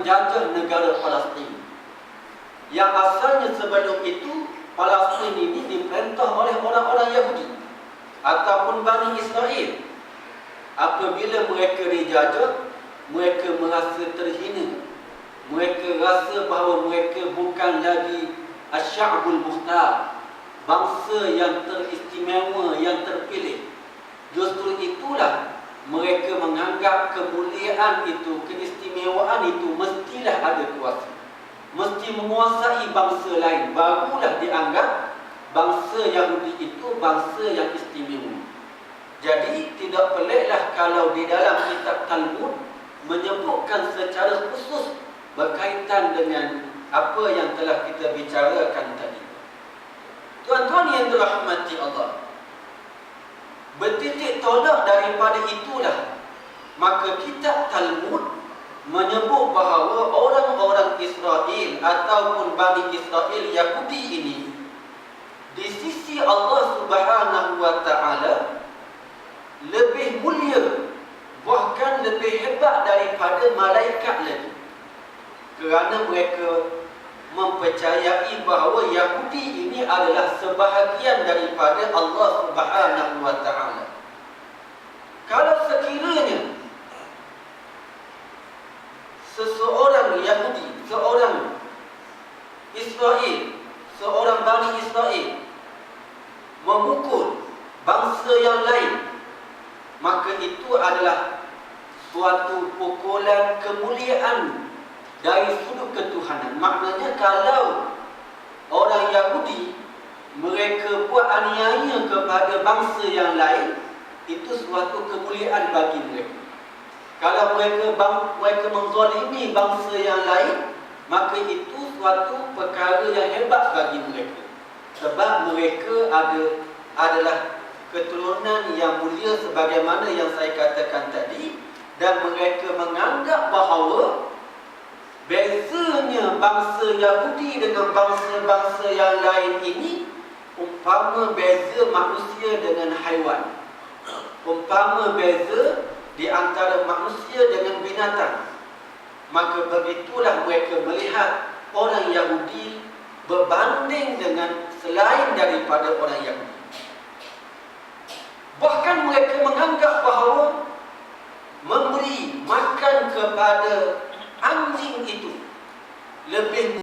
menjajah negara Palestin. Yang asalnya sebelum itu Palestin ini diperintah oleh orang-orang Yahudi ataupun Bani Israel. Apabila mereka dijajah, mereka merasa terhina. Mereka rasa bahawa mereka bukan lagi Asy'abul Mukhtar, bangsa yang teristimewa, yang terpilih. Justru itulah mereka menganggap kemuliaan itu, keistimewaan itu mestilah ada kuasa, mesti menguasai bangsa lain, barulah dianggap bangsa Yahudi itu bangsa yang istimewa. Jadi tidak peliklah kalau di dalam kitab Talmud menyebutkan secara khusus berkaitan dengan apa yang telah kita bicarakan tadi. Tuan-tuan yang dirahmati Allah, bertitik tolak daripada itulah maka kitab Talmud menyebut bahawa orang-orang Israel ataupun Bani Israel Yahudi ini di sisi Allah Subhanahu wa Ta'ala lebih mulia, bahkan lebih hebat daripada malaikat lagi, kerana mereka mempercayai bahawa Yahudi ini adalah sebahagian daripada Allah Subhanahu wa Ta'ala. Kalau sekiranya seseorang Yahudi, seorang Israel, seorang Bani Israel memukul bangsa yang lain, maka itu adalah suatu pukulan kemuliaan dari sudut ketuhanan. Maknanya kalau orang Yahudi mereka buat aniaya kepada bangsa yang lain, itu suatu kemuliaan bagi mereka. Kalau mereka menzalimi bangsa yang lain, maka itu suatu perkara yang hebat bagi mereka. Sebab mereka adalah keturunan yang mulia sebagaimana yang saya katakan tadi, dan mereka menganggap bahawa bezanya bangsa Yahudi dengan bangsa-bangsa yang lain ini umpama beza manusia dengan haiwan, umpama beza di antara manusia dengan binatang. Maka begitulah mereka melihat orang Yahudi berbanding dengan selain daripada orang Yahudi. Bahkan mereka menganggap bahawa memberi makan kepada anjing itu lebih